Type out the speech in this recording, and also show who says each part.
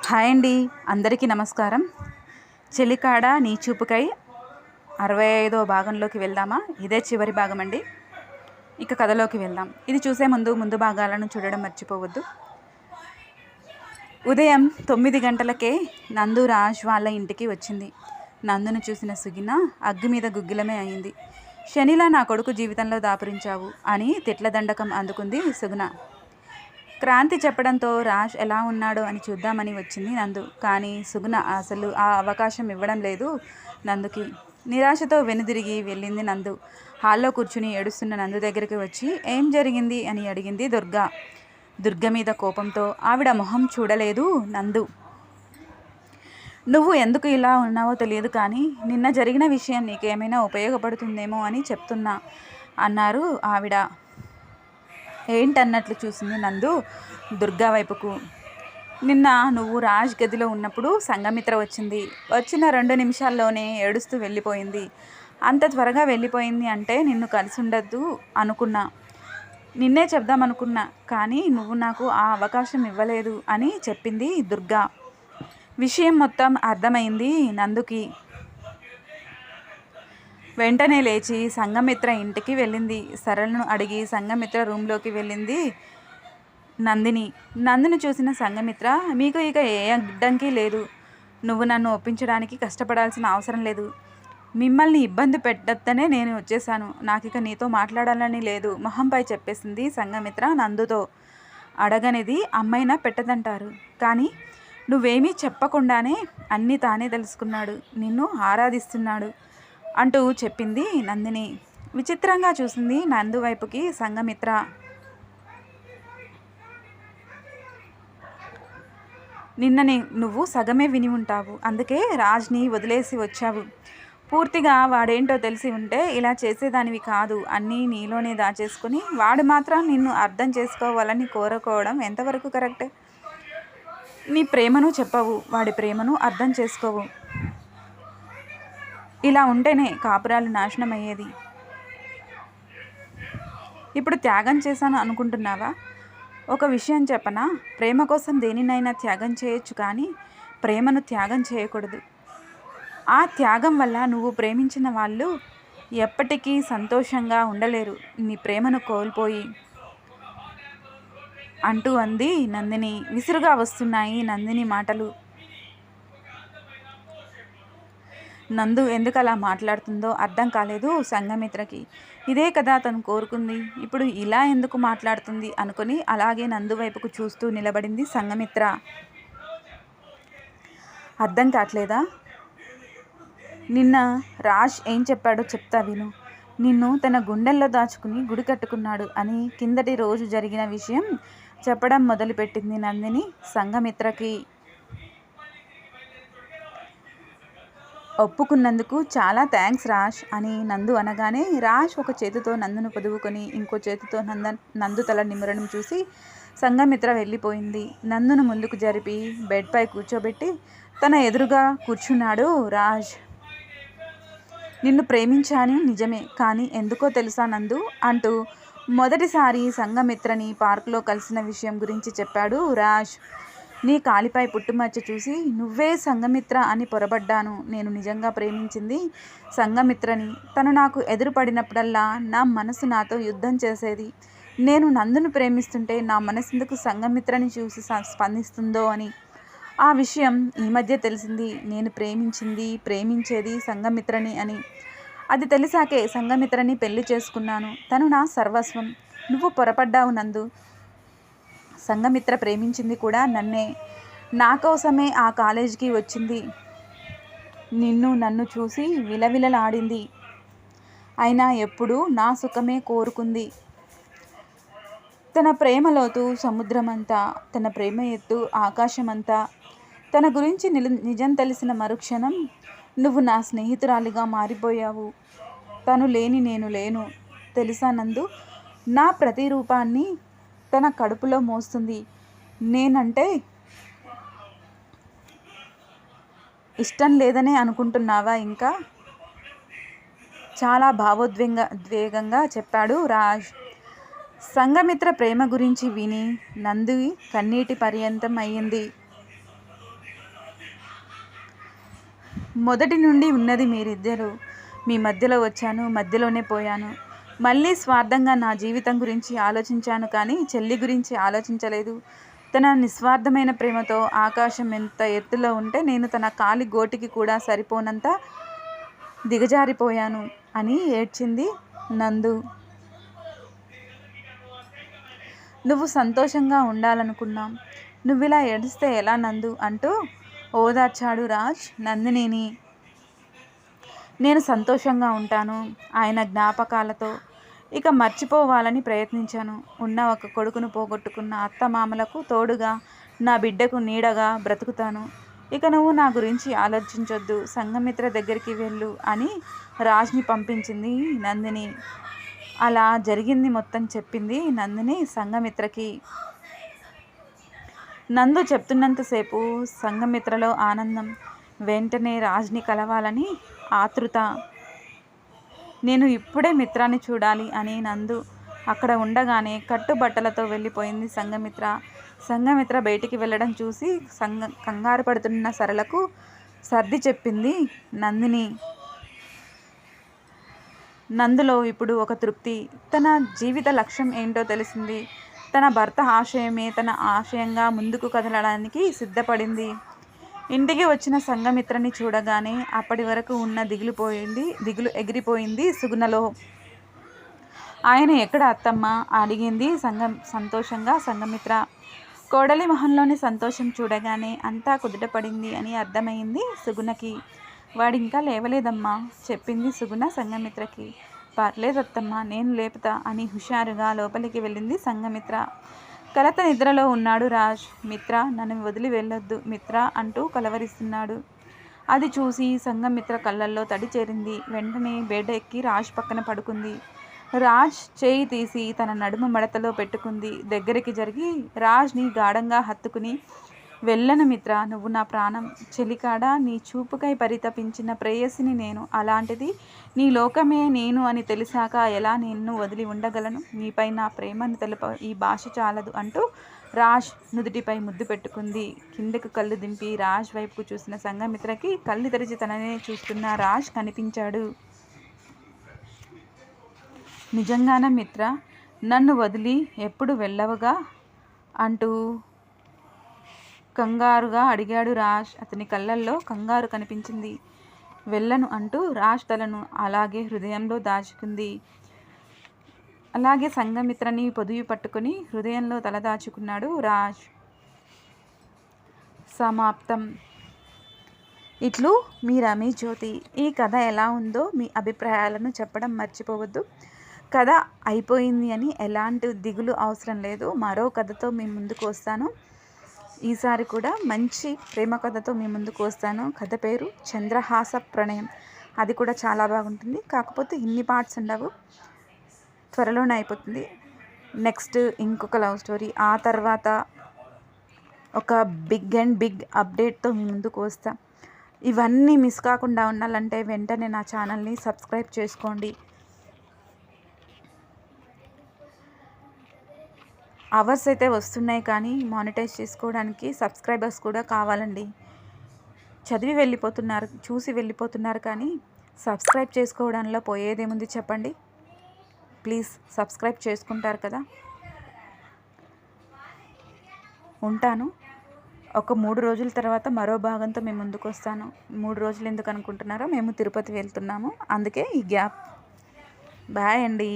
Speaker 1: Hi అండి, అందరికీ నమస్కారం. చెలికాడ నీ చూపుకై 65వ భాగంలోకి వెళ్దామా? ఇదే చివరి భాగం అండి. ఇక కథలోకి వెళ్దాం. ఇది చూసే ముందు భాగాలను చూడడం మర్చిపోవద్దు. ఉదయం 9 గంటలకే నందు రాజ్ వాళ్ళ ఇంటికి వచ్చింది. నందును చూసిన సుగిన అగ్గి మీద గుగ్గిలమే అయింది. శనిలా నా కొడుకు జీవితంలో దాపురించావు అని తిట్ల దండకం అందుకుంది సుగుణ. క్రాంతి చెప్పడంతో రాజ్ ఎలా ఉన్నాడో అని చూద్దామని వచ్చింది నందు. కానీ సుగుణ అసలు ఆ అవకాశం ఇవ్వడం లేదు నందుకి. నిరాశతో వెనుదిరిగి వెళ్ళింది నందు. హాల్లో కూర్చుని ఏడుస్తున్న నందు దగ్గరికి వచ్చి ఏం జరిగింది అని అడిగింది దుర్గ మీద కోపంతో. ఆవిడ మొహం చూడలేదు నందు. నువ్వు ఎందుకు ఇలా ఉన్నావో తెలియదు, కానీ నిన్న జరిగిన విషయం నీకేమైనా ఉపయోగపడుతుందేమో అని చెప్తున్నా అన్నారు ఆవిడ. ఏంటన్నట్లు చూసింది నందు దుర్గా వైపుకు. నిన్న నువ్వు రాజ్ గదిలో ఉన్నప్పుడు సంఘమిత్ర వచ్చింది. వచ్చిన 2 నిమిషాల్లోనే ఏడుస్తూ వెళ్ళిపోయింది. అంత త్వరగా వెళ్ళిపోయింది అంటే నిన్ను కలిసి ఉండద్దు అనుకున్నా. నిన్నే చెప్దామనుకున్నా, కానీ నువ్వు నాకు ఆ అవకాశం ఇవ్వలేదు అని చెప్పింది దుర్గా. విషయం మొత్తం అర్థమైంది నందుకి. వెంటనే లేచి సంఘమిత్ర ఇంటికి వెళ్ళింది. సరళను అడిగి సంఘమిత్ర రూమ్లోకి వెళ్ళింది నందిని చూసిన సంఘమిత్ర, మీకు ఇక ఏ అడ్డంకి లేదు. నువ్వు నన్ను ఒప్పించడానికి కష్టపడాల్సిన అవసరం లేదు. మిమ్మల్ని ఇబ్బంది పెట్టద్దనే నేను వచ్చేసాను. నాకిక నీతో మాట్లాడాలని లేదు మొహంపై చెప్పేసింది సంఘమిత్ర నందుతో. అడగనిది అమ్మైనా పెట్టదంటారు, కానీ నువ్వేమీ చెప్పకుండానే అన్నీ తానే తెలుసుకున్నాడు, నిన్ను ఆరాధిస్తున్నాడు అంటూ చెప్పింది నందిని. విచిత్రంగా చూసింది నందు వైపుకి సంఘమిత్ర. నిన్నని నువ్వు సగమే విని ఉంటావు, అందుకే రాజ్ని వదిలేసి వచ్చావు. పూర్తిగా వాడేంటో తెలిసి ఉంటే ఇలా చేసేదానివి కాదు. అన్నీ నీలోనే దాచేసుకుని వాడు మాత్రం నిన్ను అర్థం చేసుకోవాలని కోరుకోవడం ఎంతవరకు కరెక్ట్? నీ ప్రేమను చెప్పవు, వాడి ప్రేమను అర్థం చేసుకోవు. ఇలా ఉంటేనే కాపురాలు నాశనం అయ్యేది. ఇప్పుడు త్యాగం చేశాను అనుకుంటున్నావా? ఒక విషయం చెప్పనా? ప్రేమ కోసం దేనినైనా త్యాగం చేయొచ్చు, కానీ ప్రేమను త్యాగం చేయకూడదు. ఆ త్యాగం వల్ల నువ్వు ప్రేమించిన వాళ్ళు ఎప్పటికీ సంతోషంగా ఉండలేరు, నీ ప్రేమను కోల్పోయి అంటూ అంది నందిని. విసురుగా వస్తున్నాయి నందిని మాటలు. నందు ఎందుకు అలా మాట్లాడుతుందో అర్థం కాలేదు సంఘమిత్రకి. ఇదే కదా తను కోరుకుంది, ఇప్పుడు ఇలా ఎందుకు మాట్లాడుతుంది అనుకుని అలాగే నందు వైపుకు చూస్తూ నిలబడింది సంఘమిత్ర. అర్థం కావట్లేదా? నిన్న రాజ్ ఏం చెప్పాడో చెప్తా విను. నిన్ను తన గుండెల్లో దాచుకుని గుడి కట్టుకున్నాడు అని కిందటి రోజు జరిగిన విషయం చెప్పడం మొదలుపెట్టింది నందిని సంఘమిత్రకి. ఒప్పుకున్నందుకు చాలా థ్యాంక్స్ రాజ్ అని నందు అనగానే రాజ్ ఒక చేతితో నందును పొదువుకొని ఇంకో చేతితో నందు తల నిమ్మరడం చూసి సంఘమిత్ర వెళ్ళిపోయింది. నందును ముందుకు జరిపి బెడ్పై కూర్చోబెట్టి తన ఎదురుగా కూర్చున్నాడు రాజ్. నిన్ను ప్రేమించాను నిజమే, కానీ ఎందుకో తెలుసా నందు అంటూ మొదటిసారి సంఘమిత్రని పార్కులో కలిసిన విషయం గురించి చెప్పాడు రాజ్. నీ కాలిపై పుట్టుమచ్చ చూసి నువ్వే సంఘమిత్ర అని పొరబడ్డాను. నేను నిజంగా ప్రేమించింది సంఘమిత్రని. తను నాకు ఎదురుపడినప్పుడల్లా నా మనసు నాతో యుద్ధం చేసేది. నేను నందును ప్రేమిస్తుంటే నా మనసెందుకు సంఘమిత్రని చూసి స్పందిస్తుందో అని. ఆ విషయం ఈ మధ్య తెలిసింది. నేను ప్రేమించేది సంఘమిత్రని అని. అది తెలిసాకే సంఘమిత్రని పెళ్లి చేసుకున్నాను. తను నా సర్వస్వం. నువ్వు పొరపడ్డావు నందు. సంఘమిత్ర ప్రేమించింది కూడా నన్నే. నా కోసమే ఆ కాలేజీకి వచ్చింది. నన్ను చూసి విలవిలలాడింది. అయినా ఎప్పుడూ నా సుఖమే కోరుకుంది. తన ప్రేమలోతు సముద్రమంతా, తన ప్రేమ ఎత్తు ఆకాశమంతా. తన గురించి నిజం తెలిసిన మరుక్షణం నువ్వు నా స్నేహితురాలిగా మారిపోయావు. తను లేని నేను లేను. తెలుసా నందు, నా ప్రతిరూపాన్ని తన కడుపులో మోస్తుంది. నేనంటే ఇష్టం లేదనే అనుకుంటున్నావా ఇంకా? చాలా భావోద్వేగంగా చెప్పాడు రాజ్. సంఘమిత్ర ప్రేమ గురించి విని నంది కన్నీటి పర్యంతం అయ్యింది. మొదటి నుండి ఉన్నది మీరిద్దరు. మీ మధ్యలో వచ్చాను, మధ్యలోనే పోయాను. మళ్ళీ స్వార్థంగా నా జీవితం గురించి ఆలోచించాను కానీ చెల్లి గురించి ఆలోచించలేదు. తన నిస్వార్థమైన ప్రేమతో ఆకాశం ఎంత ఎత్తులో ఉంటే నేను తన కాలి గోటికి కూడా సరిపోనంత దిగజారిపోయాను అని ఏడ్చింది నందు. నువ్వు సంతోషంగా ఉండాలనుకున్నాం, నువ్విలా ఏడిస్తే ఎలా నందు అంటూ ఓదార్చాడు రాజ్ నందినిని. నేను సంతోషంగా ఉంటాను ఆయన జ్ఞాపకాలతో. ఇక మర్చిపోవాలని ప్రయత్నించాను. ఉన్న ఒక కొడుకును పోగొట్టుకున్న అత్తమామలకు తోడుగా నా బిడ్డకు నీడగా బ్రతుకుతాను. ఇక నువ్వు నా గురించి ఆలోచించొద్దు, సంఘమిత్ర దగ్గరికి వెళ్ళు అని రాజ్ని పంపించింది నందిని. అలా జరిగింది మొత్తం చెప్పింది నందిని సంఘమిత్రకి. నందు చెప్తున్నంతసేపు సంఘమిత్రలో ఆనందం, వెంటనే రాజ్ని కలవాలని ఆతృత. నేను ఇప్పుడే మిత్రాన్ని చూడాలి అని నందు అక్కడ ఉండగానే కట్టుబట్టలతో వెళ్ళిపోయింది సంఘమిత్ర. సంఘమిత్ర బయటికి వెళ్ళడం చూసి కంగారు పడుతున్న సరళకు సర్ది చెప్పింది నందిని. నందులో ఇప్పుడు ఒక తృప్తి. తన జీవిత లక్ష్యం ఏంటో తెలిసింది. తన భర్త ఆశయమే తన ఆశయంగా ముందుకు కదలడానికి సిద్ధపడింది. ఇంటికి వచ్చిన సంఘమిత్రని చూడగానే అప్పటి వరకు ఉన్న దిగులు ఎగిరిపోయింది సుగుణలో. ఆయన ఎక్కడ అత్తమ్మ అడిగింది సంతోషంగా సంఘమిత్ర. కోడలి మొహంలోని సంతోషం చూడగానే అంతా కుదుటపడింది అని అర్థమైంది సుగుణకి. వాడింకా లేవలేదమ్మా చెప్పింది సుగుణ సంఘమిత్రకి. పర్లేదత్తమ్మ, నేను లేపుతా అని హుషారుగా లోపలికి వెళ్ళింది సంఘమిత్ర. కలత నిద్రలో ఉన్నాడు రాజ్. మిత్ర, నన్ను వదిలి వెళ్ళొద్దు మిత్ర అంటూ కలవరిస్తున్నాడు. అది చూసి సంఘమిత్ర కళ్ళల్లో తడి చేరింది. వెంటనే బెడ్ ఎక్కి రాజ్ పక్కన పడుకుంది. రాజ్ చేయి తీసి తన నడుము మడతలో పెట్టుకుంది. దగ్గరికి జరిగి రాజ్ని గాఢంగా హత్తుకుని, వెళ్ళను మిత్ర, నువ్వు నా ప్రాణం. చెలికాడ నీ చూపుకై పరితపించిన ప్రేయసిని నేను. అలాంటిది నీ లోకమే నేను అని తెలిసాక ఎలా నిన్ను వదిలి ఉండగలను? నీపై నా ప్రేమను తెలుప ఈ భాష చాలదు అంటూ రాజ్ నుదుటిపై ముద్దు పెట్టుకుంది. కిందకు కళ్ళు దింపి రాజ్ వైపుకు చూసిన సంఘమిత్రకి కళ్ళు తెరిచి తననే చూస్తున్న రాజ్ కనిపించాడు. నిజంగానా మిత్ర, నన్ను వదిలి ఎప్పుడు వెళ్ళవుగా అంటూ కంగారుగా అడిగాడు రాజ్. అతని కళ్ళల్లో కంగారు కనిపించింది. వెళ్ళను అంటూ రాజ్ తలను అలాగే హృదయంలో దాచుకుంది. అలాగే సంఘమిత్రని పొదువు పట్టుకుని హృదయంలో తలదాచుకున్నాడు రాజ్. సమాప్తం. ఇట్లు మీ రమీ జ్యోతి. ఈ కథ ఎలా ఉందో మీ అభిప్రాయాలను చెప్పడం మర్చిపోవద్దు. కథ అయిపోయింది అని ఎలాంటి దిగులు అవసరం లేదు. మరో కథతో మీ ముందుకు వస్తాను. ఈసారి కూడా మంచి ప్రేమ కథతో మీ ముందుకు వస్తాను. కథ పేరు చంద్రహాస ప్రణయం. అది కూడా చాలా బాగుంటుంది. కాకపోతే ఇన్ని పార్ట్స్ ఉండవు, త్వరలోనే అయిపోతుంది. నెక్స్ట్ ఇంకొక లవ్ స్టోరీ, ఆ తర్వాత ఒక బిగ్ అప్డేట్తో మీ ముందుకు వస్తా. ఇవన్నీ మిస్ కాకుండా ఉండాలంటే వెంటనే నా ఛానల్ని సబ్స్క్రైబ్ చేసుకోండి. అవర్స్ అయితే వస్తున్నాయి కానీ మానిటైజ్ చేసుకోవడానికి సబ్స్క్రైబర్స్ కూడా కావాలండి. చదివి వెళ్ళిపోతున్నారు, చూసి వెళ్ళిపోతున్నారు కానీ సబ్స్క్రైబ్ చేసుకోవడంలో పోయేదేముంది చెప్పండి. ప్లీజ్ సబ్స్క్రైబ్ చేసుకుంటారు కదా. ఉంటాను. ఒక 3 రోజుల తర్వాత మరో భాగంతో మేము ముందుకు వస్తాను. 3 రోజులు ఎందుకు అనుకుంటున్నారో, మేము తిరుపతి వెళ్తున్నాము, అందుకే ఈ గ్యాప్. బాయ్ అండి.